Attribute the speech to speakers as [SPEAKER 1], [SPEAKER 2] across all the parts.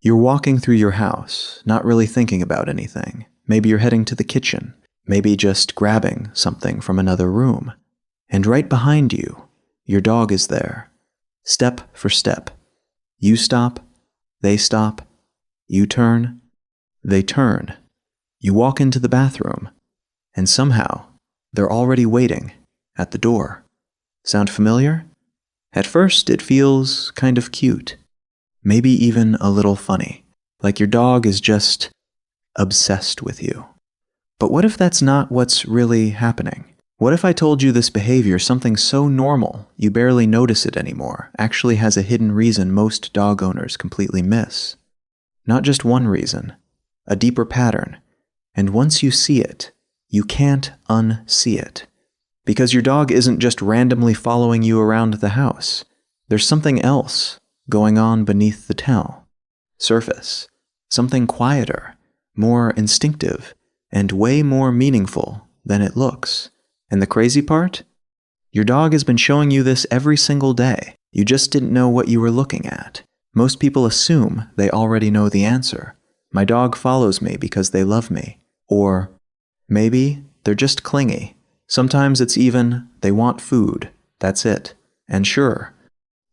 [SPEAKER 1] You're walking through your house, not really thinking about anything. Maybe you're heading to the kitchen, maybe just grabbing something from another room. And right behind you, your dog is there, step for step. You stop, they stop, you turn, they turn. You walk into the bathroom, and somehow, they're already waiting at the door. Sound familiar? At first, it feels kind of cute. Maybe even a little funny, like your dog is just obsessed with you. But what if that's not what's really happening? What if I told you this behavior, something so normal you barely notice it anymore, actually has a hidden reason most dog owners completely miss? Not just one reason, a deeper pattern. And once you see it, you can't unsee it. Because your dog isn't just randomly following you around the house. There's something else going on beneath the surface. Something quieter, more instinctive, and way more meaningful than it looks. And the crazy part? Your dog has been showing you this every single day. You just didn't know what you were looking at. Most people assume they already know the answer. My dog follows me because they love me. Or maybe they're just clingy. Sometimes it's even they want food. That's it. And sure,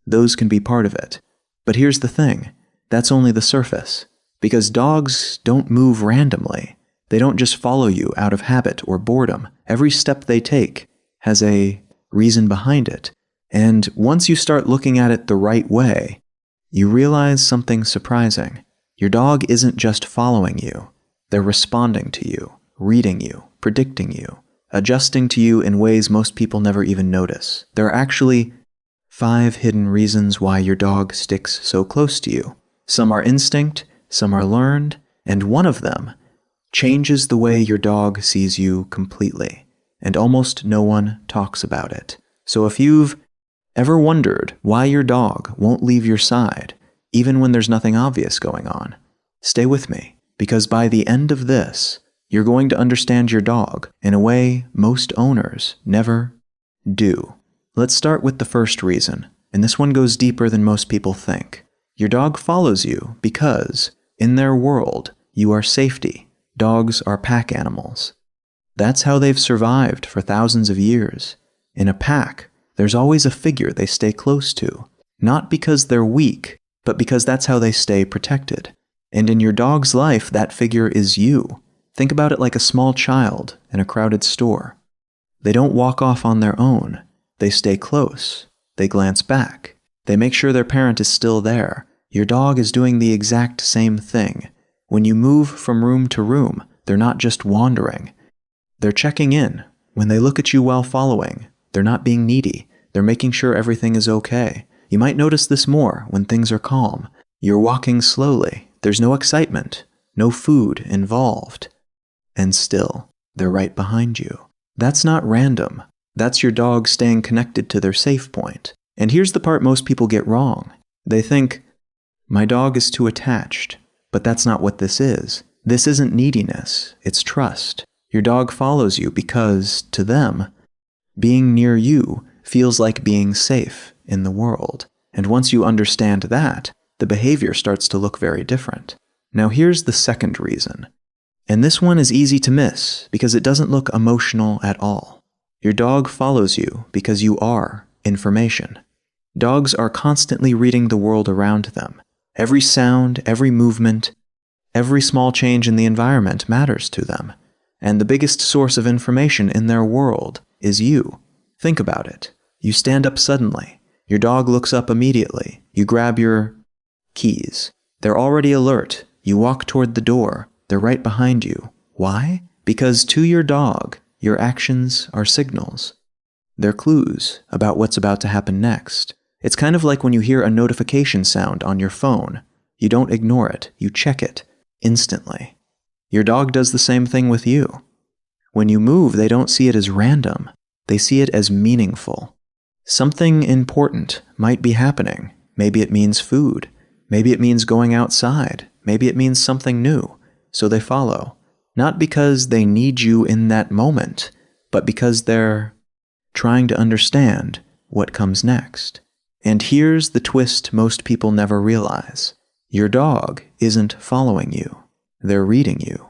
[SPEAKER 1] those can be part of it. But here's the thing. That's only the surface. Because dogs don't move randomly. They don't just follow you out of habit or boredom. Every step they take has a reason behind it. And once you start looking at it the right way, you realize something surprising. Your dog isn't just following you. They're responding to you, reading you, predicting you, adjusting to you in ways most people never even notice. There are actually 5 hidden reasons why your dog sticks so close to you. Some are instinct, some are learned, and one of them changes the way your dog sees you completely, and almost no one talks about it. So if you've ever wondered why your dog won't leave your side, even when there's nothing obvious going on, stay with me, because by the end of this, you're going to understand your dog in a way most owners never do. Let's start with the first reason, and this one goes deeper than most people think. Your dog follows you because, in their world, you are safety. Dogs are pack animals. That's how they've survived for thousands of years. In a pack, there's always a figure they stay close to, not because they're weak, but because that's how they stay protected. And in your dog's life, that figure is you. Think about it like a small child in a crowded store. They don't walk off on their own. They stay close. They glance back. They make sure their parent is still there. Your dog is doing the exact same thing. When you move from room to room, they're not just wandering. They're checking in. When they look at you while following, they're not being needy. They're making sure everything is okay. You might notice this more when things are calm. You're walking slowly. There's no excitement, no food involved. And still, they're right behind you. That's not random. That's your dog staying connected to their safe point. And here's the part most people get wrong. They think, my dog is too attached. But that's not what this is. This isn't neediness, it's trust. Your dog follows you because, to them, being near you feels like being safe in the world. And once you understand that, the behavior starts to look very different. Now here's the second reason. And this one is easy to miss because it doesn't look emotional at all. Your dog follows you because you are information. Dogs are constantly reading the world around them. Every sound, every movement, every small change in the environment matters to them. And the biggest source of information in their world is you. Think about it. You stand up suddenly. Your dog looks up immediately. You grab your keys. They're already alert. You walk toward the door. They're right behind you. Why? Because to your dog, your actions are signals. They're clues about what's about to happen next. It's kind of like when you hear a notification sound on your phone. You don't ignore it. You check it instantly. Your dog does the same thing with you. When you move, they don't see it as random. They see it as meaningful. Something important might be happening. Maybe it means food. Maybe it means going outside. Maybe it means something new. So they follow. Not because they need you in that moment, but because they're trying to understand what comes next. And here's the twist most people never realize. Your dog isn't following you. They're reading you.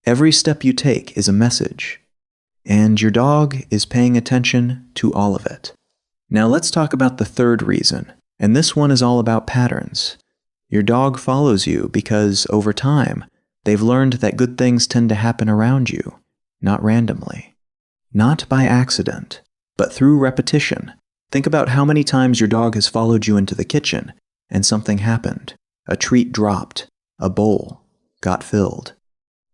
[SPEAKER 1] Every step you take is a message, and your dog is paying attention to all of it. Now let's talk about the third reason, and this one is all about patterns. Your dog follows you because, over time, they've learned that good things tend to happen around you, not randomly. Not by accident, but through repetition. Think about how many times your dog has followed you into the kitchen, and something happened. A treat dropped, a bowl got filled.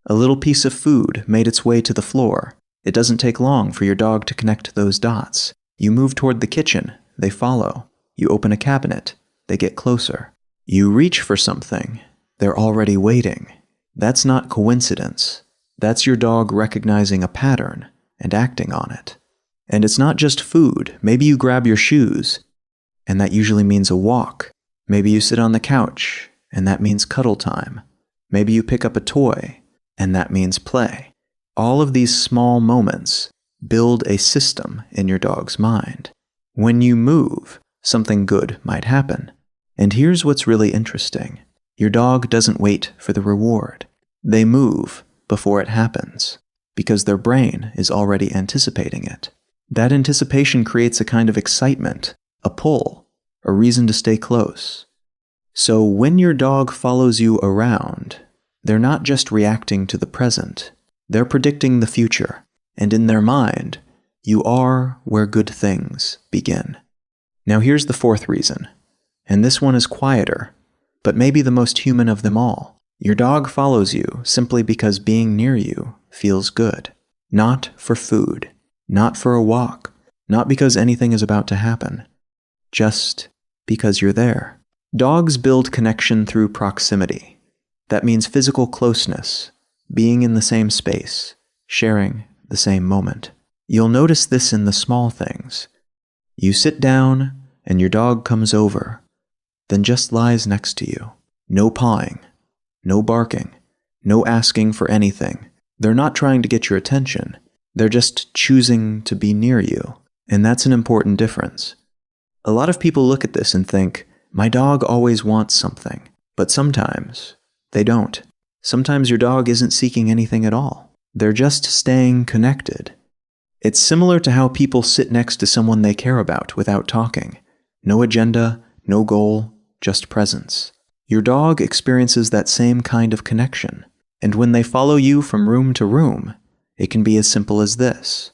[SPEAKER 1] A little piece of food made its way to the floor. It doesn't take long for your dog to connect those dots. You move toward the kitchen, they follow. You open a cabinet, they get closer. You reach for something, they're already waiting. That's not coincidence. That's your dog recognizing a pattern and acting on it. And it's not just food. Maybe you grab your shoes, and that usually means a walk. Maybe you sit on the couch, and that means cuddle time. Maybe you pick up a toy, and that means play. All of these small moments build a system in your dog's mind. When you move, something good might happen. And here's what's really interesting. Your dog doesn't wait for the reward. They move before it happens, because their brain is already anticipating it. That anticipation creates a kind of excitement, a pull, a reason to stay close. So when your dog follows you around, they're not just reacting to the present, they're predicting the future, and in their mind, you are where good things begin. Now here's the fourth reason, and this one is quieter, but maybe the most human of them all. Your dog follows you simply because being near you feels good. Not for food, not for a walk, not because anything is about to happen, just because you're there. Dogs build connection through proximity. That means physical closeness, being in the same space, sharing the same moment. You'll notice this in the small things. You sit down and your dog comes over, then just lies next to you. No pawing, no barking, no asking for anything. They're not trying to get your attention. They're just choosing to be near you. And that's an important difference. A lot of people look at this and think, my dog always wants something. But sometimes they don't. Sometimes your dog isn't seeking anything at all. They're just staying connected. It's similar to how people sit next to someone they care about without talking. No agenda, no goal, just presence. Your dog experiences that same kind of connection. And when they follow you from room to room, it can be as simple as this.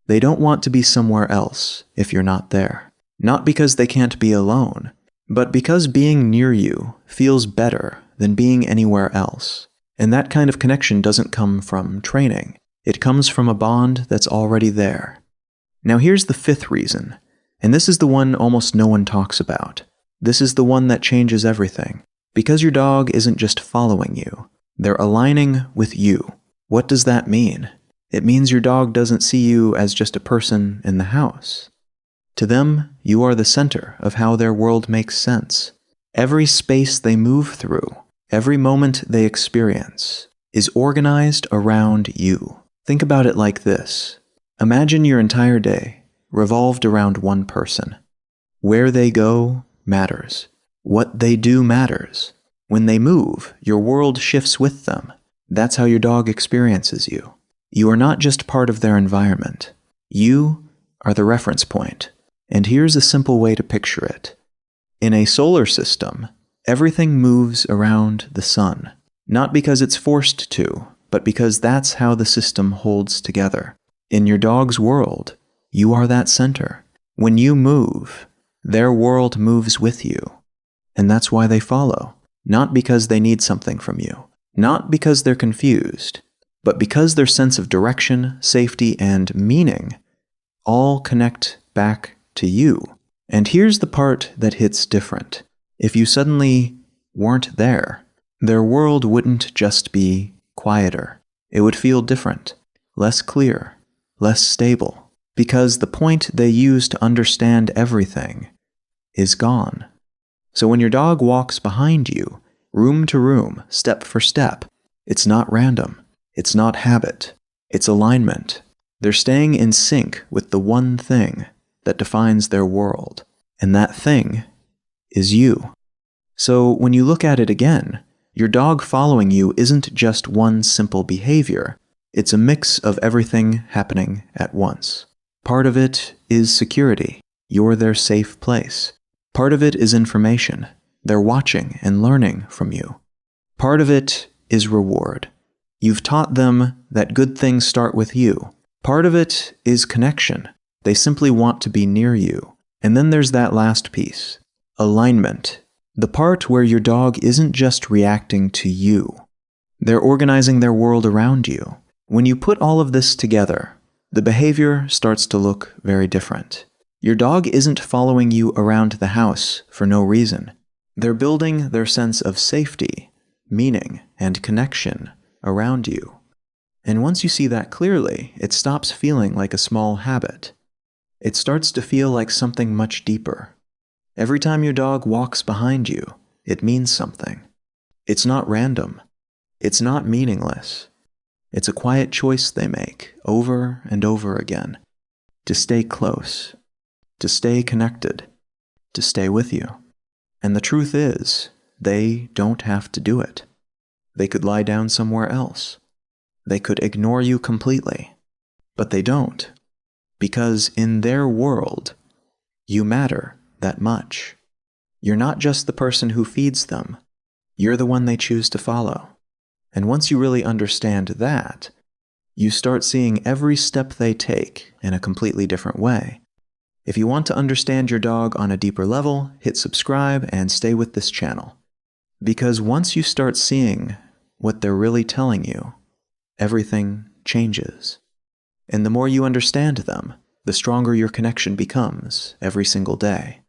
[SPEAKER 1] They don't want to be somewhere else if you're not there. Not because they can't be alone, but because being near you feels better than being anywhere else. And that kind of connection doesn't come from training. It comes from a bond that's already there. Now here's the fifth reason, and this is the one almost no one talks about. This is the one that changes everything. Because your dog isn't just following you, they're aligning with you. What does that mean? It means your dog doesn't see you as just a person in the house. To them, you are the center of how their world makes sense. Every space they move through, every moment they experience, is organized around you. Think about it like this. Imagine your entire day revolved around one person. Where they go matters. What they do matters. When they move, your world shifts with them. That's how your dog experiences you. You are not just part of their environment. You are the reference point. And here's a simple way to picture it. In a solar system, everything moves around the sun. Not because it's forced to, but because that's how the system holds together. In your dog's world, you are that center. When you move, their world moves with you. And that's why they follow. Not because they need something from you. Not because they're confused, but because their sense of direction, safety, and meaning all connect back to you. And here's the part that hits different. If you suddenly weren't there, their world wouldn't just be quieter. It would feel different, less clear, less stable, because the point they use to understand everything is gone. So when your dog walks behind you, room to room, step for step, it's not random. It's not habit. It's alignment. They're staying in sync with the one thing that defines their world. And that thing is you. So when you look at it again, your dog following you isn't just one simple behavior. It's a mix of everything happening at once. Part of it is security. You're their safe place. Part of it is information. They're watching and learning from you. Part of it is reward. You've taught them that good things start with you. Part of it is connection. They simply want to be near you. And then there's that last piece, alignment. The part where your dog isn't just reacting to you. They're organizing their world around you. When you put all of this together, the behavior starts to look very different. Your dog isn't following you around the house for no reason. They're building their sense of safety, meaning, and connection around you. And once you see that clearly, it stops feeling like a small habit. It starts to feel like something much deeper. Every time your dog walks behind you, it means something. It's not random. It's not meaningless. It's a quiet choice they make over and over again. To stay close. To stay connected. To stay with you. And the truth is, they don't have to do it. They could lie down somewhere else. They could ignore you completely. But they don't. Because in their world, you matter that much. You're not just the person who feeds them. You're the one they choose to follow. And once you really understand that, you start seeing every step they take in a completely different way. If you want to understand your dog on a deeper level, hit subscribe and stay with this channel. Because once you start seeing what they're really telling you, everything changes. And the more you understand them, the stronger your connection becomes every single day.